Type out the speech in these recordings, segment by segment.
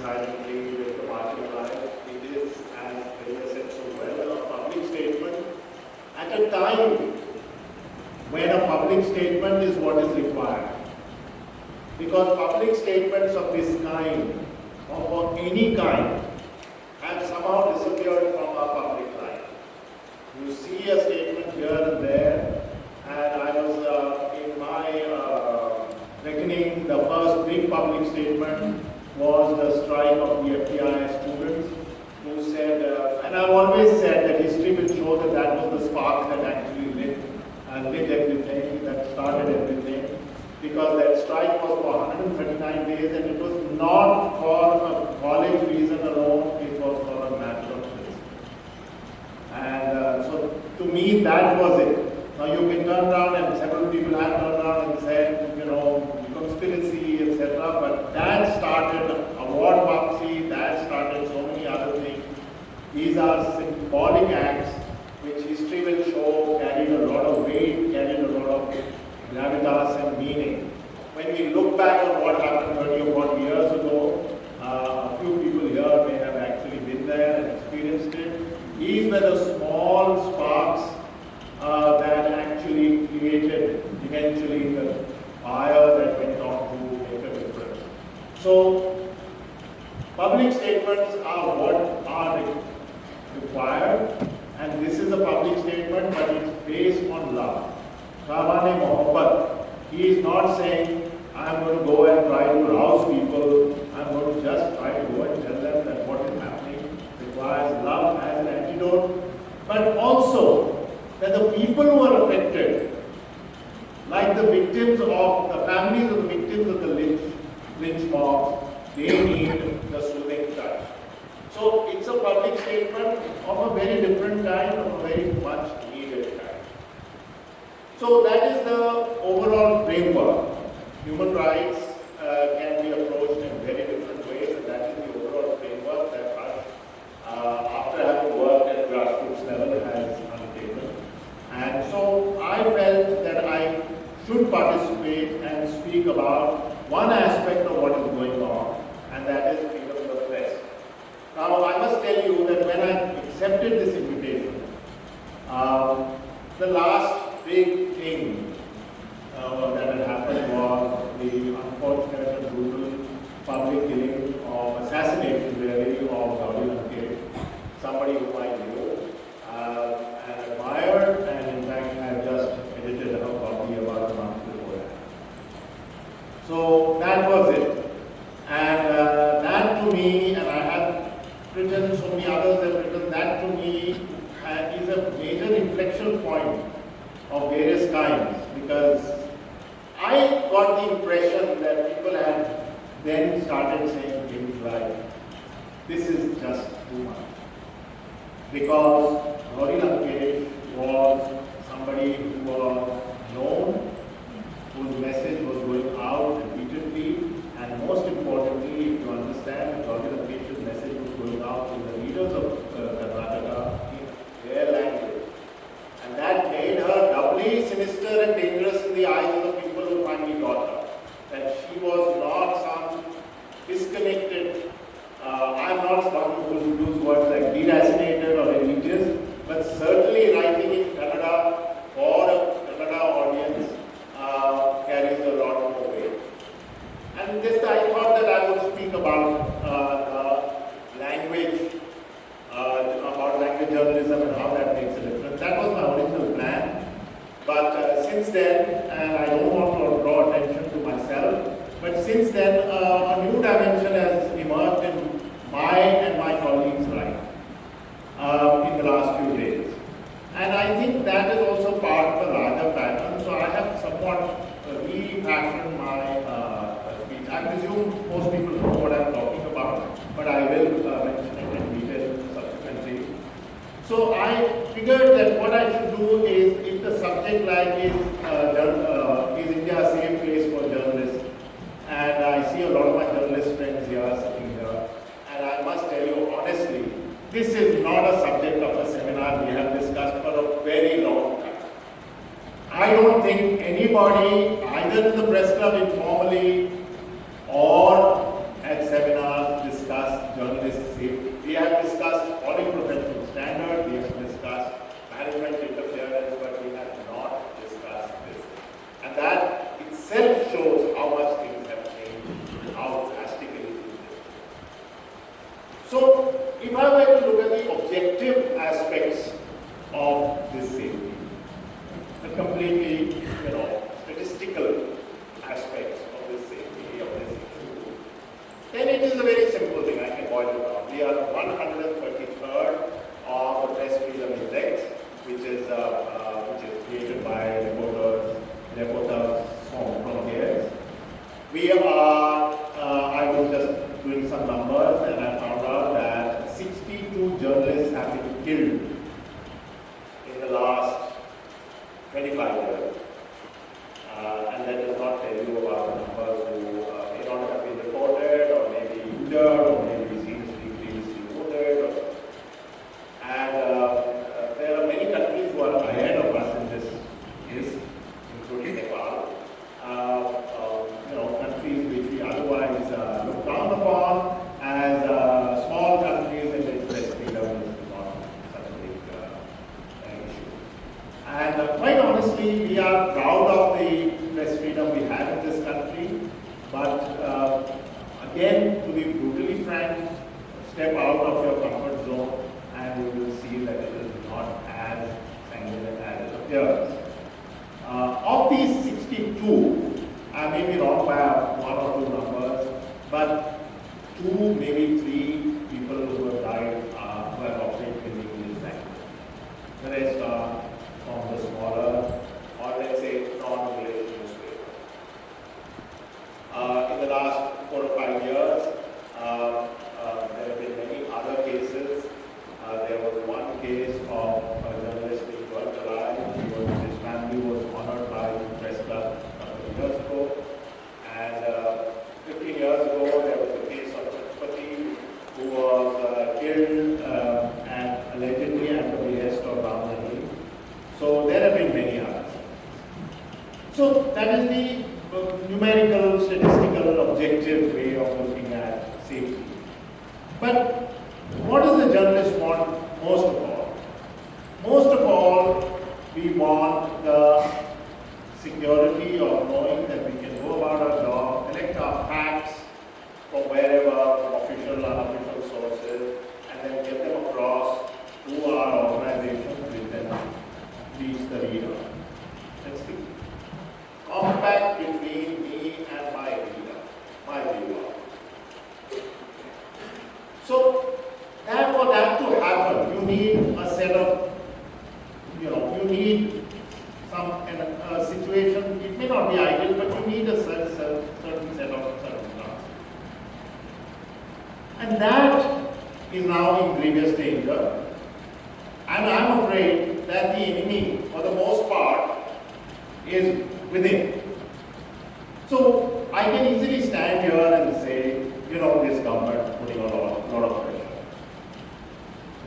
silently with the marginalized. It is, as Bhatia said so well, a public statement at a time when a public statement is what is required. Because public statements of this kind, or of any kind, have somehow disappeared from our public life. You see a statement here and there, and I was in my reckoning, the first big public statement was the strike of the FTI students, who said, and I've always said that history will show that that was the spark that actually lit everything, that started everything, because that strike was for 139 days, and it was not for a college reason alone, it was for a matter of principle. And so to me that was it. Now you can turn around, and several people have turned around and said, you know, conspiracy, etc. But that started award boxy, that started so many other things. These are symbolic acts which history will show carried a lot of weight, carried a lot of gravitas and meaning. When we look back on what happened 30 or 40 years ago, a few people here may have actually been there and experienced it. These were the small sparks that actually created eventually the fire that went on to make a difference. So, public statements are what are required, and this is a public statement, but it's based on love. Rahmane Mohabbat. He is not saying, I'm going to go and try to rouse people, I'm going to just try to go and tell them that what is happening requires love as an antidote, but also that the people who are affected, like the victims of, the families of the victims of the lynch mobs, they need the soothing touch. So it's a public statement of a very different kind, of a very much needed kind. So that is the overall framework. Human rights can be approached in very different ways, and that is the overall framework that us, after having worked at grassroots level, has undertaken. And so I felt that I should participate and speak about one aspect of what is going on, and that is freedom of the press. Now I must tell you that when I accepted this invitation, the last big thing that had happened was the unfortunate and brutal public killing of assassination really of Gauri Lanke, somebody whom I knew and admired, and in fact I have just edited a copy about a month before that. So that was it. And that to me, and I have written, so many others have written, that to me is a major inflection point of various kinds, because I got the impression that people had then started saying things like, this is just too much. Because Gauri Lanke was somebody who was known, whose message was going out repeatedly, and most importantly, if you understand, Gauri Lanke's message was going out to the leaders of Karnataka in their language. And that made her doubly sinister and dangerous in the eyes of the people who finally got her. That she was not some disconnected, I am not someone who will use words like deracinated or elitist, but certainly writing in Kannada for a Kannada audience carries a lot more weight. And just I thought that I would speak about the language, about language journalism and how that makes a difference. That was my original plan. But since then, and I don't want to draw attention to myself, but since then a new dimension has emerged in my and my colleagues' life in the last few days. And I think that is also part of a larger pattern. So I have somewhat refashioned my speech. I presume most people know what I'm talking about, but I will mention it in detail subsequently. So I figured that what I should do is, if the subject like is India a safe place for journalists? And I see a lot of my journalist friends here sitting here, and I must tell you honestly, this is not a subject of a seminar we have discussed for a very long time. I don't think anybody, either in the press club informally or at seminars, discuss So, if I were to look at the objective aspects of this safety, the completely, statistical aspects of this safety, of this issue, then it is a very simple thing. I can boil it down. We are 133rd of the Press Freedom Index, which is created by reporters from here. We are, I was just doing some numbers and I found out that 62 journalists have been killed in the last 25 years. And that does not tell you about the numbers who may not have been reported or maybe injured or maybe seriously previously wounded. And there are many countries who are ahead of us in this case, including Nepal. Countries which we otherwise look down upon as small countries in which press freedom is not such a big issue. And quite honestly, we are proud of the press freedom we have in this country, but again, to be brutally frank, step out of your comfort zone and you will see that it is not as sanguinary as it appears. Of these 62, I may be wrong by one or two numbers, but 2, maybe 3 people who have died who have operated in the English language. The rest are from the smaller, or let's say non-English newspapers. In the last 4 or 5 years, there have been many other cases. There was one case of a journalist being burnt alive. His family was honored by the press club a couple of years ago. And 15 years ago, there was a case of Chhatrapati who was killed and allegedly at the behest of Ram Nahi. So there have been many others. So that is the numerical, statistical, objective way of looking at safety. But what does the journalist want most of all? Most of all, we want the security of knowing that we can go about our job, collect our facts from wherever, from official, unofficial sources, and then get them across to our organizations which then reach the reader. That's the compact between me and my reader, my viewer. So, for that to happen, you need a set of, you need some situation. It may not be ideal, but you need a certain set of circumstances. And that is now in grievous danger. And I'm afraid that the enemy, for the most part, is within. So I can easily stand here and say, this government putting a lot of pressure.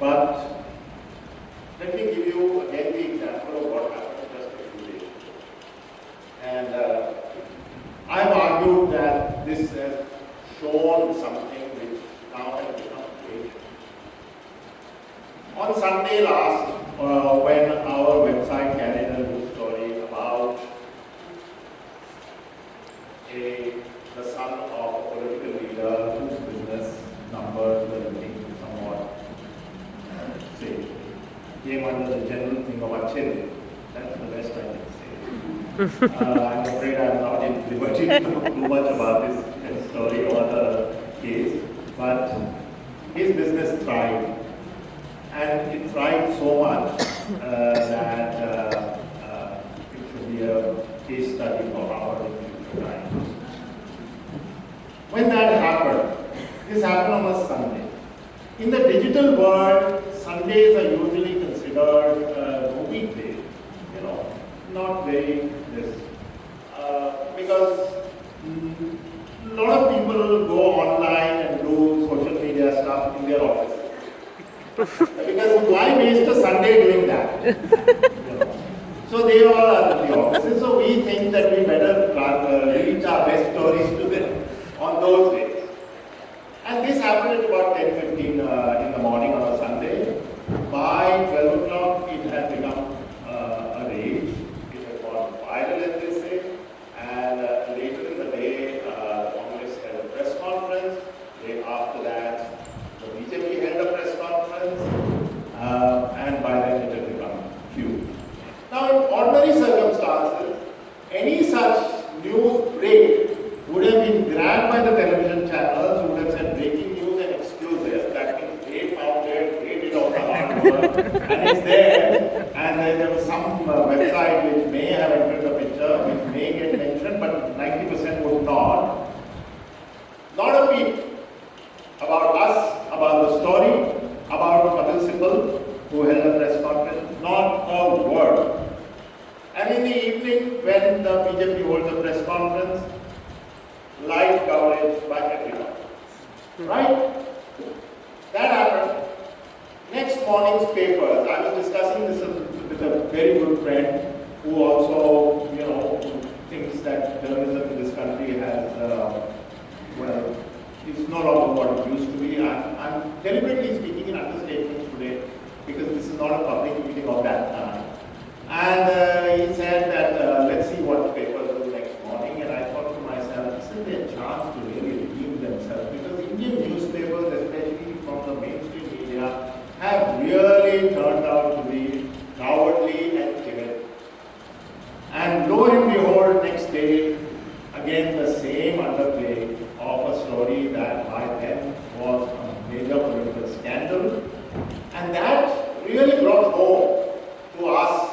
But let me give you again the example of what happened just a few days ago. And I've argued that this has shown something which now has become great. On Sunday last, when our website carried a news story about the son of a political leader whose business numbers were looking somewhat, came under the general thing of Achille. That's the best I can say. I'm afraid I'm not at liberty to talk too much about this story or the case, but his business thrived. And it thrived so much that it should be a case study for our future times. When that happened, this happened on a Sunday. In the digital world, Sundays are usually considered weekdays, not very this. Because a lot of people go online and do social media stuff in their offices. Because why waste a Sunday doing that? So they all are in the offices, so we think that we better reach our best stories to them on those days. And this happened at about 10:15 in the morning on a Sunday. By 12 o'clock, it had become a rage. It had gone viral, as they say. And later in the day, Congress had a press conference. Day after that, the BJP BJP holds a press conference, live coverage by everyone. Right? That happened. Next morning's papers, I was discussing this with a very good friend who also, thinks that journalism in this country has, it's no longer what it used to be. I'm deliberately speaking in understatements today because this is not a public meeting of that time. And he said that let's see what the papers do next morning. And I thought to myself, isn't there a chance to really redeem themselves? Because Indian newspapers, especially from the mainstream media, have really turned out to be cowardly and timid. And lo and behold, next day, again the same underplay of a story that by then was a major political scandal. And that really brought home to us,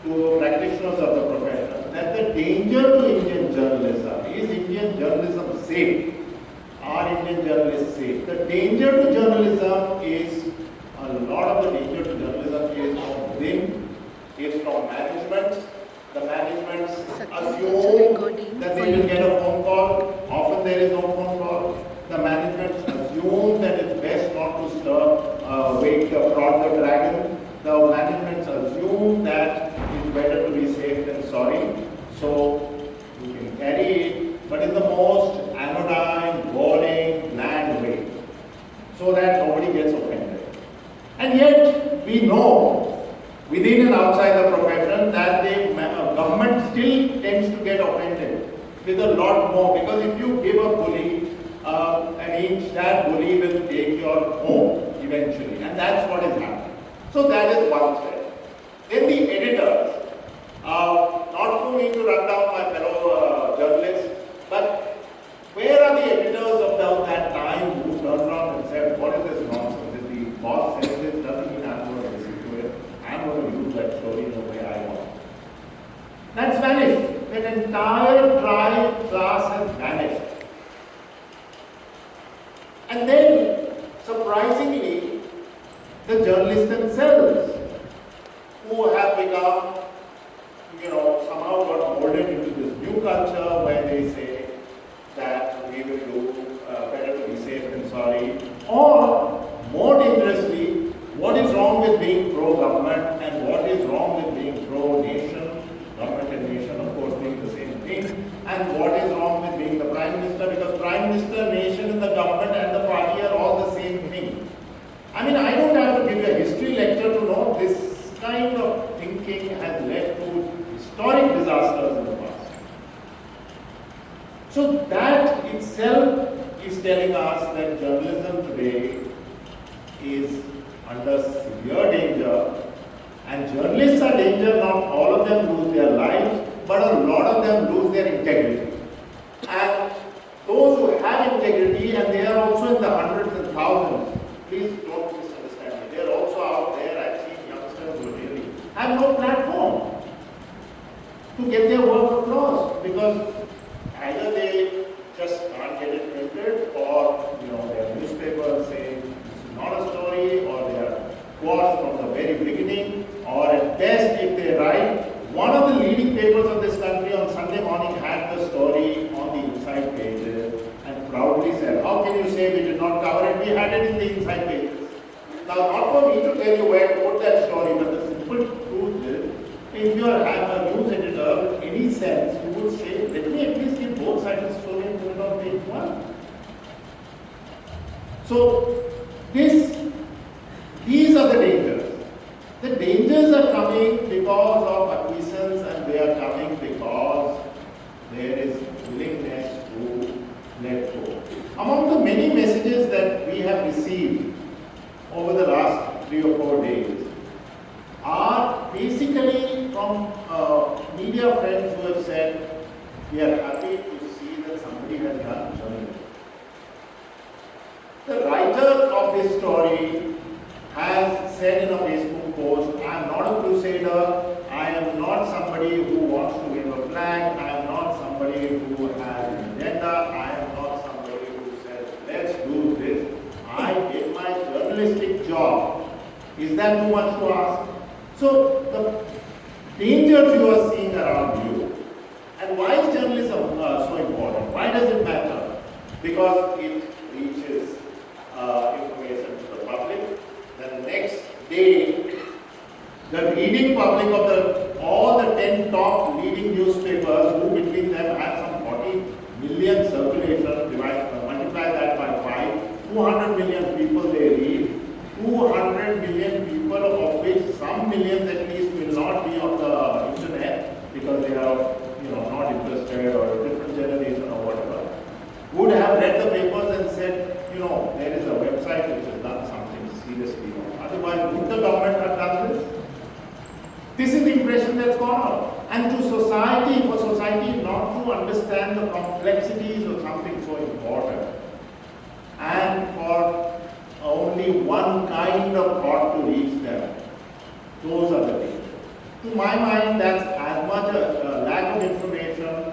to practitioners of the profession, that the danger to Indian journalism is Indian journalism safe. Are Indian journalists safe? The danger to journalism is, a lot of the danger to journalism is from within, is from management. The management assume that they will get a phone call. Often there is no phone call. The management assume that it's best not to prod the dragon. The management assume that it's better to be safe than sorry. So you can carry it, but in the most anodyne, boring, bland way, so that nobody gets offended. And yet we know, within and outside the profession, that the government still tends to get offended with a lot more, because if you give a bully an inch, that bully will take your home eventually, and that's what is happening. So that is one thread. Then the editors, not for me to run down my fellow journalists, but where are the editors of that time who turned around and said, what is this nonsense? If the boss says this, doesn't mean I'm going to listen to it. I'm going to use that story in the way I want. That's vanished. That entire tribe class has vanished. And then, surprisingly, the journalists themselves, who have become, somehow got molded into this new culture where they say that we will do better to be safe than sorry. Or, more dangerously, what is wrong with being pro-government and what is wrong with being pro-nation, government and nation of course being the same thing, and what is wrong with being the Prime Minister, because Prime Minister, nation and the government and the party are all the same thing. I mean, I don't have to give a history lecture to know this kind of thinking has led to historic disasters in the past. So that itself is telling us that journalism today is under severe danger, and journalists are danger. Not all of them lose their lives, but a lot of them lose their integrity. And those who have integrity, and they are also in the hundreds and thousands, please don't misunderstand me, they are also out there. I've seen youngsters who really have no platform to get their work across, because either they just can't get it printed, or their newspapers say this is not a story, or they are quashed from the very beginning, or at best if they write. One of the leading papers of this country on Sunday morning had the story on the inside pages and proudly said, how can you say we did not cover it? We had it in the inside pages. Now, not for me to tell you where to put that story, but the simple truth is, if you are a news editor with any sense, you would say, let me at least give both sides of the story and put it on page one. So, these are the dangers. The dangers are coming because of acquiescence, and they are coming because there is willingness to let go. Among the many messages that we have received over the last 3 or 4 days are basically from media friends who have said, we are happy to see that somebody has done journalism. The writer of this story has said in a Facebook post, I am not a crusader, I am not somebody who wants to wave a flag, I am not somebody who has an agenda, I am not somebody who says, let's do this. I did my journalistic job. Is that too much to ask? So, the dangers you are seeing around you, and And why is journalism so important? Why does it matter? Because it reaches information to the public. The next day, the reading public of all the 10 top leading newspapers, who between them have some 40 million circulation, multiply that by 5, 200 million people they read, 200 million people, of which some millions at least will not be on the internet because they are not interested or a different generation or whatever, would have read the papers and said, there is a website which has done something seriously wrong. Otherwise, would the government have done this? This is the impression that's gone out. And to society, for society not to understand the complexities of something so important, and for only one kind of thought to reach them, those are the dangers. To my mind, that's as much a lack of information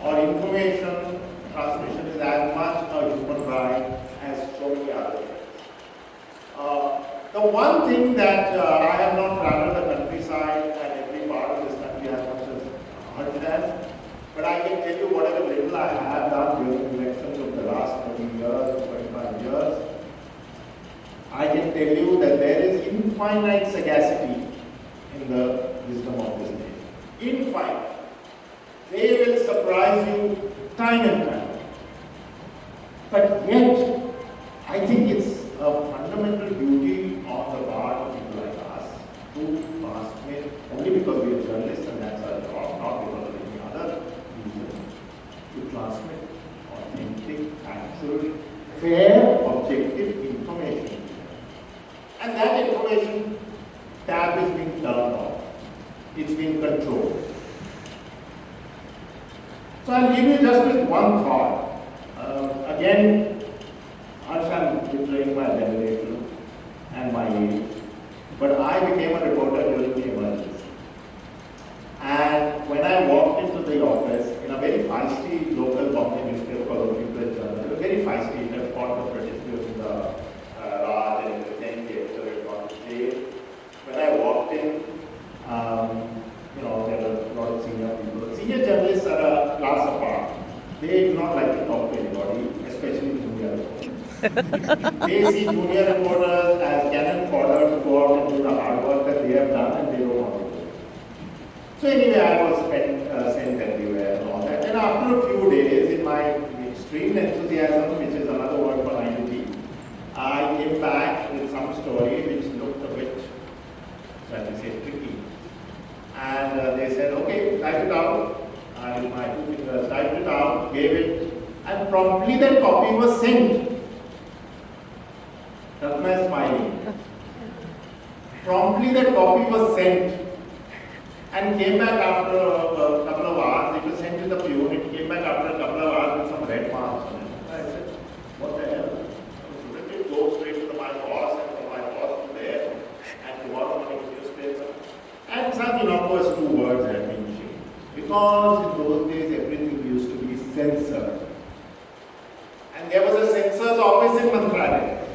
or information transmission is as much a human right as so many other things. The one thing that I have not traveled the countryside and every part of this country as much as understand, but I can tell you whatever little I have done during elections of the last 30 years or 25 years, I can tell you that there is infinite sagacity in the wisdom of this nation. Infinite. They will surprise you time and time. But yet, I think it's a fundamental duty on the part of people like us to transmit, only because we are journalists and that's our job, not because of any other reason, to transmit authentic, actual, fair, objective information. And that information tab is being turned off. It's being controlled. So I'll leave you just with one thought. Again, I'm betraying my generation and my age, but I became a reporter during the emergency. And when I walked into the office in a very feisty local Bombay newspaper called the People's Journal, it was very feisty, it had fought the British during the Raj and everything, the editor had gone to jail. When I walked in, there were a lot of senior people. Senior journalists are a class apart. They do not like to talk to anybody, especially junior reporters. They see junior reporters as cannon fodder to go out and do the hard work that they have done, and they don't want to do it. So anyway, I was sent everywhere and all that. And after a few days, in my extreme enthusiasm, which is another word for naivety, I came back with some story which looked a bit, shall we say, tricky. And they said, okay, type it out. I, with my 2 fingers, typed it out, gave it, and promptly that copy was sent. Ratna is smiling. Promptly that copy was sent and came back after a couple of hours. It was sent to the peon. It came back after a couple of hours with some red marks on it. I said, what the hell? Shouldn't it go straight to my boss and from my boss to there and tomorrow morning newspaper? And such innocuous 2 words had been changed. Because in those days everything used to be censored. And there was a censor's office in Mantralaya.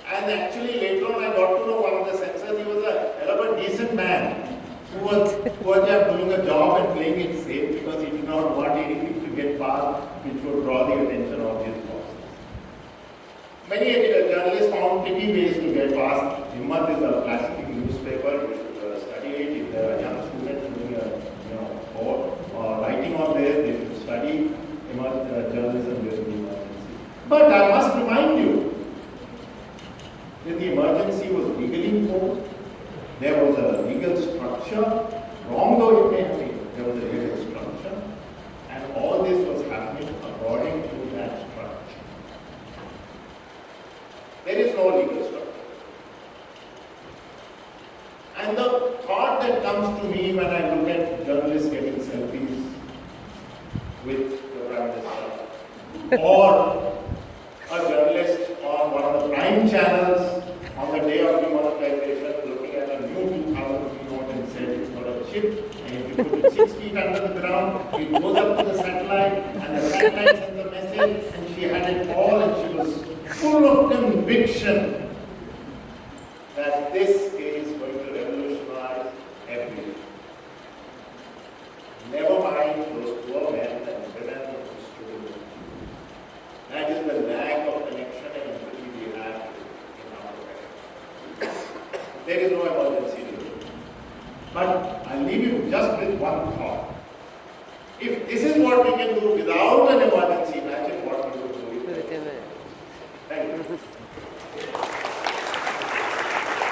And actually later on I got to know one of the censors, he was a hell of a decent man who was doing a job and playing it safe because he did not want anything to get past which would draw the attention of his bosses. Many journalists found tricky ways to get past. Himmat is a classic newspaper, you should study it. If there are young students doing a writing on this, they should study journalism during the emergency. But I must remind you that the emergency was legally imposed. There was a legal structure, wrong though it may have been, there was a legal structure, and all this was happening according to that structure. There is no legal structure. And the thought that comes to me when I look at journalists getting selfies with the Prime Minister, or a journalist on one of the prime channels on the day of demonetization looking at a new 2000 rupee note and said it's got a chip, and if you put it 6 feet under the ground, it goes up to the satellite, and the satellite sends a message, and she had it all, and she was full of conviction that this is going to revolutionize everything. Never mind there is no emergency. But I'll leave you just with one thought. If this is what we can do without an emergency, imagine what we could do. Thank you.